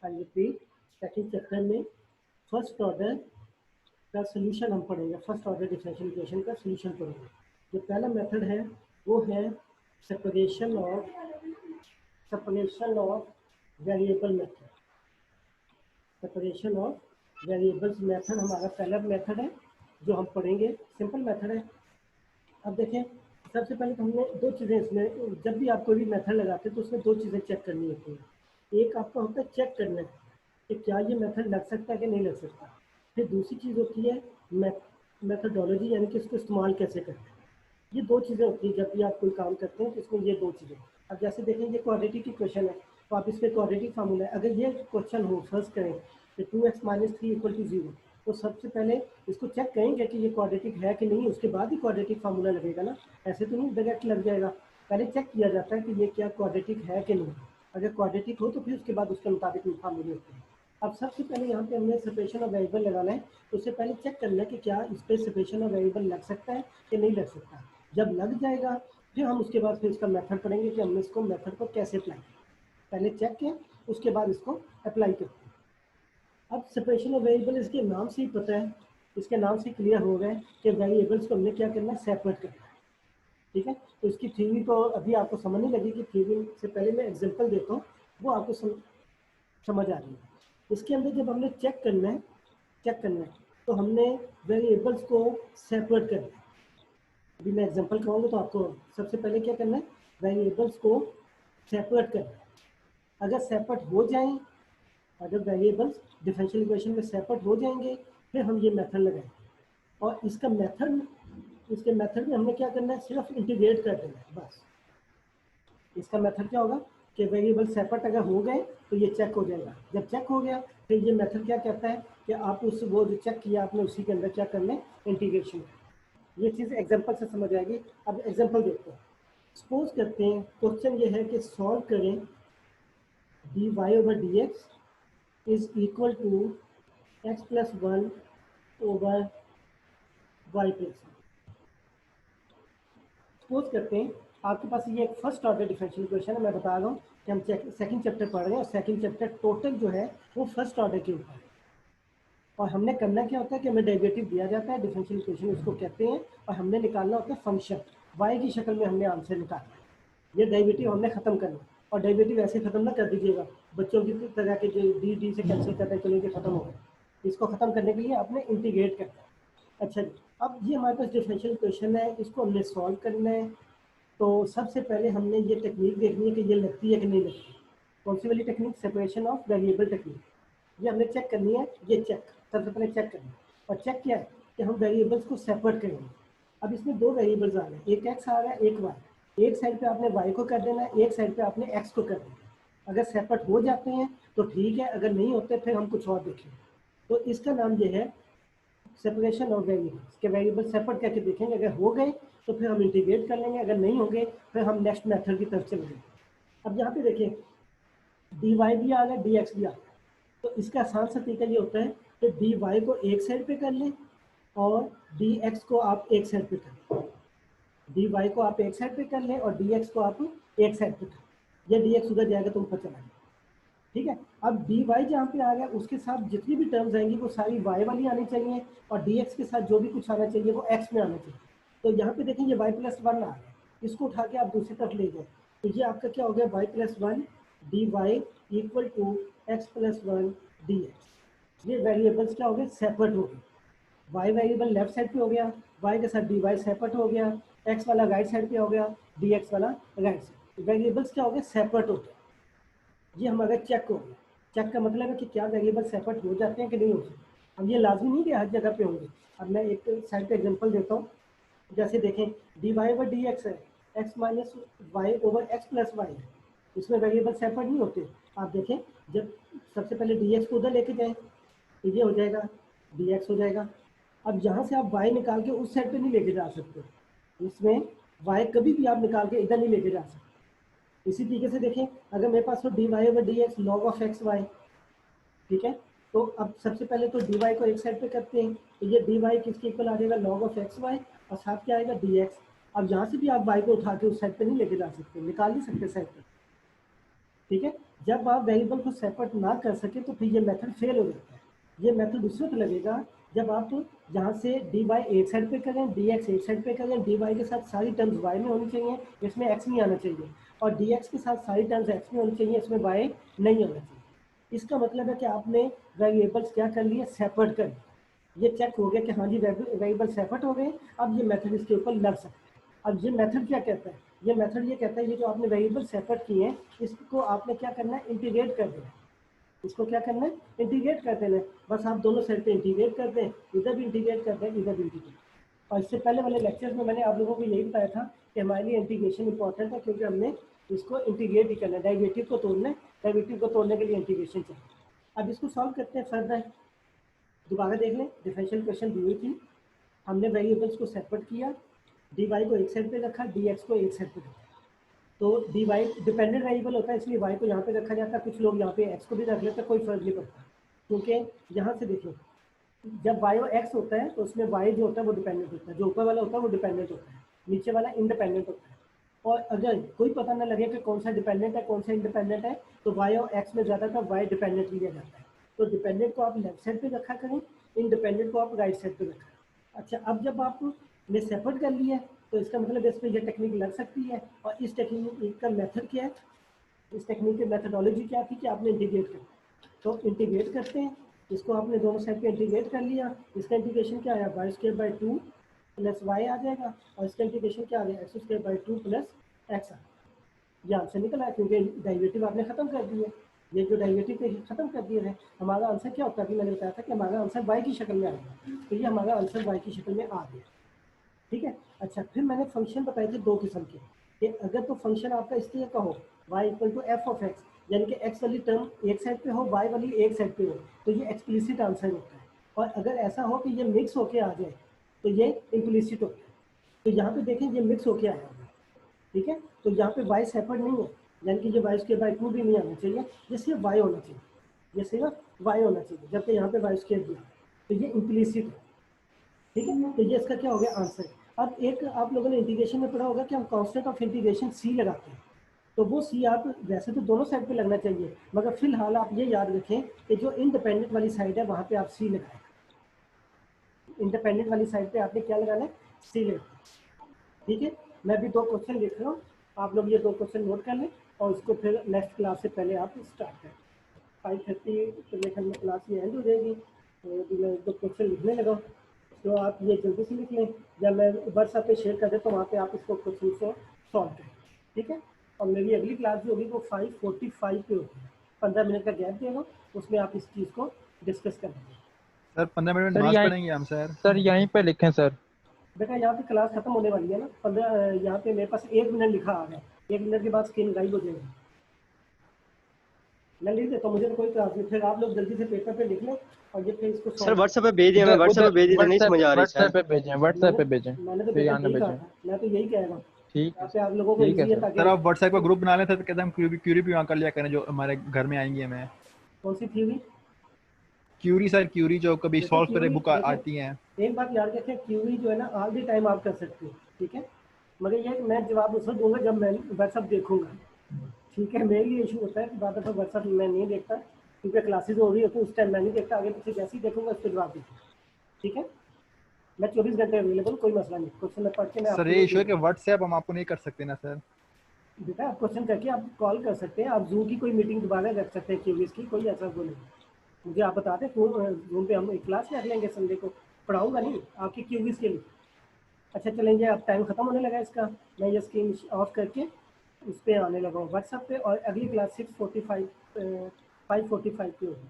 I repeat, second chapter में first order का solution हम पढ़ेंगे, फर्स्ट ऑर्डर डिफरेंशियल इक्वेशन का सोल्यूशन पढ़ेंगे। जो पहला मेथड है वो है separation of variable method. Separation of variables method हमारा पहला मेथड है जो हम पढ़ेंगे, सिंपल मेथड है। अब देखें, सबसे पहले तो हमने दो चीज़ें इसमें, जब भी आप कोई भी मेथड लगाते हैं तो उसमें दो चीज़ें चेक करनी होती हैं। एक आपका होता है चेक करना कि क्या ये मेथड लग सकता है कि नहीं लग सकता। फिर दूसरी चीज़ होती है मेथडोलॉजी, यानी कि इसको इस्तेमाल कैसे करते हैं। ये दो चीज़ें होती हैं जब भी आप कोई काम करते हैं तो इसमें ये दो चीज़ें। अब जैसे देखें, ये क्वाड्रेटिक की क्वेश्चन है तो आप इसमें क्वाड्रेटिक फार्मूला है। अगर ये क्वेश्चन हो, फर्स्ट करें कि 2x - 3 = 0, तो सबसे पहले इसको चेक करेंगे कि ये क्वाड्रेटिक है कि नहीं, उसके बाद ही क्वाड्रेटिक फार्मूला लगेगा ना। ऐसे तो नहीं डायरेक्ट लग जाएगा, पहले चेक किया जाता है कि ये क्या क्वाड्रेटिक है कि नहीं। अगर क्वाड्रेटिक हो तो फिर उसके बाद उसके मुताबिक फार्मूले होते हैं। अब सबसे पहले यहाँ पे हमने सेपरेशन ऑफ वेरिएबल लगाना है, तो उससे पहले चेक करना है कि क्या इस पर सेपरेशन ऑफ वेरिएबल लग सकता है कि नहीं लग सकता। जब लग जाएगा फिर हम उसके बाद फिर इसका मेथड पढ़ेंगे कि हमने इसको मेथड को कैसे अप्लाई किया। पहले चेक किया, उसके बाद इसको अप्लाई करते हैं। अब सेपरेशन ऑफ वेरिएबल इसके नाम से ही पता है, इसके नाम से क्लियर हो गए कि वेरिएबल्स को हमने क्या करना है, सेपरेट करना है। ठीक है, तो इसकी थ्योरी तो अभी आपको समझ नहीं लगी, कि थ्योरी से पहले मैं एग्जांपल देता हूँ, वो आपको समझ आ रही है। इसके अंदर जब हमने चेक करना है तो हमने वेरिएबल्स को सेपरेट करना है। अभी मैं एग्जांपल कहूँगा तो आपको सबसे पहले क्या करना है, वेरिएबल्स को सेपरेट करना है। अगर सेपरेट हो जाएं, अगर वेरिएबल्स डिफरेंशियल इक्वेशन में सेपरेट हो जाएंगे, फिर हम ये मेथड लगाएंगे। और इसके मेथड में हमने क्या करना है, सिर्फ इंटीग्रेट कर देना है बस। इसका मेथड क्या होगा कि वेरिएबल सेपरेट अगर हो गए तो ये चेक हो जाएगा। जब चेक हो गया फिर ये मेथड क्या कहता है कि आप उस वो जो चेक किया आपने उसी के अंदर क्या करना है, इंटीग्रेशन। ये चीज़ एग्जांपल से समझ आएगी। अब एग्जांपल देखते हैं। सपोज करते हैं क्वेश्चन ये है कि सॉल्व करें dy/dx is equal to x+1 over y+1। Suppose करते हैं आपके पास ये एक फर्स्ट ऑर्डर डिफरेंशियल इक्वेशन है। मैं बता रहा हूँ कि हम सेकंड चैप्टर पढ़ रहे हैं और सेकंड चैप्टर टोटल जो है वो फर्स्ट ऑर्डर के ऊपर है। और हमने करना क्या होता है कि हमें डेरिवेटिव दिया जाता है, डिफरेंशियल इक्वेशन इसको कहते हैं, और हमने निकालना होता है फंक्शन, y की शक्ल में हमने आंसर निकालना है। ये डेरिवेटिव हमने खत्म करना है। और डेरिवेटिव ऐसे खत्म ना कर दीजिएगा, बच्चों की तरह के जो डी से कैंसिल करते चलेंगे खत्म हो गए। इसको खत्म करने के लिए आपने इंटीग्रेट करना है। अच्छा जी, अब ये हमारे पास डिफरेंशियल इक्वेशन है, इसको हमने सॉल्व करना है। तो सबसे पहले हमने ये टेक्निक देखनी है कि ये लगती है कि नहीं लगती। कौन सी वाली technique, separation of variable technique. ये हमने चेक करनी है, ये चेक सबसे पहले चेक करना है। और चेक क्या है कि हम वेरिएबल्स को सेपरेट करेंगे। अब इसमें दो वेरिएबल्स आ रहे हैं, एक एक्स आ रहा है, एक वाई। एक साइड पे आपने वाई को कर देना है, एक साइड पे आपने एक्स को कर देना है। अगर सेपरेट हो जाते हैं तो ठीक है, अगर नहीं होते फिर हम कुछ और देखेंगे। तो इसका नाम ये है सेपरेशन ऑफ वेरिएबल्स के। वेरिएबल सेपरेट करके देखेंगे, अगर हो गए तो फिर हम इंटीग्रेट कर लेंगे, अगर नहीं होंगे फिर हम नेक्स्ट मेथड की तरफ चलेंगे। अब यहाँ पे देखिए, डी वाई भी आ गया, डी एक्स भी आ गया। तो इसका आसान सा तरीका ये होता है कि डी वाई को एक साइड पे कर लें और डी एक्स को आप एक साइड पे कर लें। डी वाई को आप एक साइड पे कर लें और डी एक्स को आप एक साइड पे कर लें। या डी एक्स उधर जाएगा तो ऊपर चला जाएगा। ठीक है, अब डी वाई जहाँ पे आ गया उसके साथ जितनी भी टर्म्स आएंगी वो सारी वाई वाली आनी चाहिए, और डी एक्स के साथ जो भी कुछ आना चाहिए वो एक्स में आना चाहिए। तो यहाँ पे देखेंगे y+1 आ गया, इसको उठा के आप दूसरी तरफ ले गए तो ये आपका क्या हो गया, y+1 D Y equal to x+1 D X. ये वेरिएबल्स क्या हो गए, सेपरेट हो गए। y वेरिएबल लेफ्ट साइड पे हो गया, y के साथ डी वाई सेपरेट हो गया, x वाला राइट साइड पे हो गया, डी एक्स वाला राइट साइड। वेरिएबल्स क्या हो गए, सेपरेट हो गए। ये हमारा चेक हो गया। चेक का मतलब है कि क्या वेरिएबल सेपरेट हो जाते हैं कि नहीं हो सकते। अब ये लाजमी नहीं कि हर जगह पे होंगे। अब मैं एक साइड पे एग्जांपल देता हूँ। जैसे देखें D Y over D X है, X minus Y over X plus Y है, इसमें वेरिएबल सेपरेट नहीं होते। आप देखें, जब सबसे पहले डी एक्स को उधर लेके जाएँ तो ये हो जाएगा, डी एक्स हो जाएगा। अब यहाँ से आप वाई निकाल के उस साइड पे नहीं लेके जा सकते, इसमें वाई कभी भी आप निकाल के इधर नहीं लेके जा सकते। इसी तरीके से देखें, अगर मेरे पास हो D Y over D X log of X Y, ठीक है, तो अब सबसे पहले तो डी वाई को एक साइड पे करते हैं, तो ये डी वाई किसके इक्वल आ जाएगा, लॉग ऑफ एक्स वाई, और साथ क्या आएगा, डी एक्स। अब यहाँ से भी आप वाई को उठा के उस साइड पे नहीं लेके जा सकते, निकाल नहीं सकते साइड पे। ठीक है, जब आप वेरिएबल को सेपरेट ना कर सके तो फिर ये मेथड फेल हो जाता है। ये मेथड उस वक्त लगेगा जब आप यहाँ से dy एक साइड पे करें, dx एक साइड पे करें, dy के साथ सारी टर्म्स y में होनी चाहिए, इसमें x नहीं आना चाहिए, और dx के साथ सारी टर्म्स x में होनी चाहिए, इसमें y नहीं होना चाहिए। इसका मतलब है कि आपने वेरिएबल्स क्या कर लिए, सेपरेट कर लिए। ये चेक हो गया कि हाँ जी वेरिएबल सेपरेट हो गए, अब ये मेथड इसके ऊपर लग सकता है। अब ये मेथड क्या कहता है, ये मेथड ये कहता है ये जो आपने वेरिएबल सेपरेट किए हैं इसको आपने क्या करना है, इंटीग्रेट कर देना है। इसको क्या करना है, इंटीग्रेट कर देना है। बस आप दोनों साइड पे इंटीग्रेट कर दें, इधर भी इंटीग्रेट कर दें, इधर भी इंटीग्रेट। और इससे पहले वाले लेक्चर में मैंने आप लोगों को यही बताया था कि हमारे लिए इंटीग्रेशन इंपॉर्टेंट है, क्योंकि हमने इसको इंटीग्रेट ही करना है, डेरिवेटिव को तोड़ना है, डेरिवेटिव को तोड़ने के लिए इंटीग्रेशन चाहिए। अब इसको सॉल्व करते हैं फर्दर। दोबारा देख लें, डिफरेंशियल इक्वेशन दी हुई थी, हमने वेरिएबल्स को सेपरेट किया, dy को एक साइड पे रखा, dx को एक साइड पे रखा। तो dy डिपेंडेंट वेरिएबल होता है, इसलिए y को यहाँ पे रखा जाता है, कुछ लोग यहाँ पे x को भी रख लेते हैं, कोई फर्क नहीं पड़ता, क्योंकि यहाँ से देखो जब y और x होता है तो उसमें y जो होता है वो डिपेंडेंट होता है, जो ऊपर वाला होता है वो डिपेंडेंट होता है, नीचे वाला इंडिपेंडेंट होता है। और अगर कोई पता ना लगे कि कौन सा डिपेंडेंट है कौन सा इंडिपेंडेंट है, तो y और x में ज़्यादातर y डिपेंडेंट लिया जाता है। तो डिपेंडेंट को आप लेफ्ट साइड पे रखा करें, इंडिपेंडेंट को आप राइट साइड पे रखा। अच्छा, अब जब आपने सेपरेट कर लिया तो इसका मतलब इस पर यह टेक्निक लग सकती है। और इस टेक्निक का मेथड क्या है, इस टेक्निक की मेथडोलॉजी क्या थी कि आपने इंटीग्रेट कर, तो इंटीग्रेट करते हैं, इसको आपने दोनों साइड पे इंटीग्रेट कर लिया। इसका इंटीग्रेशन क्या आया, Y square by 2 plus Y आ जाएगा, और इसका इंटीग्रेशन क्या आ गया, X square by 2 plus X आ। ये आंसर निकल आया, क्योंकि डेरिवेटिव आपने खत्म कर दिए। ये जो डेरिवेटिव थे खत्म कर दिए थे, हमारा आंसर क्या होता है, अभी मैंने बताया था कि हमारा आंसर वाई की शक्ल में आएगा, तो ये हमारा आंसर वाई की शक्ल में आ गया। ठीक है। अच्छा, फिर मैंने फंक्शन बताए थे दो किस्म के, कि अगर तो फंक्शन आपका इस तरह का हो y equal to F of X, यानी कि x वाली टर्म एक साइड पे हो, y वाली एक साइड पे हो, तो ये एक्सप्लिसिट आंसर होता है। और अगर ऐसा हो कि ये मिक्स होके आ जाए तो ये इम्प्लिसिट होता है। तो यहाँ पे देखें ये मिक्स होके आया होगा, ठीक है। तो यहाँ पे y सेपरेट नहीं है, यानी कि ये y स्क्वायर बाई 2 भी नहीं आना चाहिए, ये सिर्फ y होना चाहिए, ये सिर्फ y होना चाहिए, जबकि यहाँ पे y स्क्वायर दिया, तो ये इम्प्लिसिट है। ठीक है, तो ये इसका क्या हो गया आंसर। अब एक आप लोगों ने इंटीग्रेशन में पढ़ा होगा कि हम कांस्टेंट ऑफ इंटीग्रेशन सी लगाते हैं, तो वो सी आप वैसे तो दोनों साइड पे लगना चाहिए, मगर फिलहाल आप ये याद रखें कि जो इंडिपेंडेंट वाली साइड है वहाँ पे आप सी लगाएं। इंडिपेंडेंट वाली साइड पे आपने क्या लगाना है, सी लगाना। ठीक है, मैं भी दो क्वेश्चन लिख रहा हूँ, आप लोग ये दो क्वेश्चन नोट कर लें और उसको फिर नेक्स्ट क्लास से पहले आप स्टार्ट करें। 5:30 मेरे ख्याल में क्लास ये एंड हो जाएगी, तो मैं दो क्वेश्चन लिखने लगा, तो आप ये जल्दी से लिख लें, या मैं व्हाट्सएप पे शेयर कर दें तो वहाँ पे आप इसको क्वेश्चन को सॉल्व करें। ठीक है, और मेरी अगली क्लास जो होगी वो 5:45 पे होगी, 15 मिनट का गैप देगा, उसमें आप इस चीज़ को डिस्कस कर लेंगे। सर 15 मिनट में सर नमाज यहीं पढ़ेंगे हम सर। सर यहीं पे लिखें सर। बेटा यहाँ पे क्लास खत्म होने वाली है ना, 15 यहाँ पे मेरे पास 1 मिनट लिखा आ गया, 1 मिनट के बाद स्क्रीन गायब हो जाएगी। मैं लिख देता हूँ, मुझे तो कोई क्लास नहीं, फिर आप लोग जल्दी से पेपर पे लिख लें और ये फिर इसको सर व्हाट्सएप पे भेज दिया, मैं उधर व्हाट्सएप पे उधर भेज दिया, नहीं समझ आ रही व्हाट्सएप सर। पे भेजें, व्हाट्सएप पे भेजें, मैंने तो फिर बेटा यहाँ ना यही कहा भेजें। था, मैं तो यही कह रहा हूँ, ठीक है यहाँ पे आप लोगों को ठीक है ईजी है सर। ताकि। सर आप व्हाट्सएप का ग्रुप बना लें तो कहते हैं हम क्यूरी भी वहाँ कर लिया करें जो हमारे घर में आएंगी हमें। कौन सी थ्योरी, क्यूरी सर, क्यूरी जो कभी देखो सॉल्व करे क्यूरी, बुक देखो आती हैं। एक बात याद रखें, क्यूरी जो है ना ऑल द टाइम आप कर सकते हो, ठीक है, मगर ये मैं जवाब उस वक्त दूंगा जब मैं व्हाट्सअप देखूंगा। ठीक है, मेरे लिए इशू होता है कि बाद व्हाट्सअप मैं नहीं देखता, क्योंकि क्लासेज हो रही होती है उस टाइम मैं नहीं देखता, आगे पीछे जैसे ही देखूंगा उसको जवाब दूंगा। ठीक है, मैं 24 घंटे अवेलेबल, कोई मसला नहीं, क्वेश्चन में पढ़ के मैं सर आपको ये इशू है कि व्हाट्सएप हम आपको नहीं कर सकते ना सर। बेटा आप क्वेश्चन करके आप कॉल कर सकते हैं, आप जूम की कोई मीटिंग दोबारा रख सकते हैं क्यूरीज की, कोई ऐसा वो नहीं। मुझे आप बता दें जूम पे हम एक क्लास रख लेंगे संडे को, पढ़ाऊंगा नहीं आपकी क्यूरीज के लिए। अच्छा चलेंगे, अब टाइम खत्म होने लगा इसका, मैं ये स्क्रीन ऑफ करके उस पर आने लगा हूँ व्हाट्सएप पे, और अगली क्लास 6:45 5:45 पे होगी।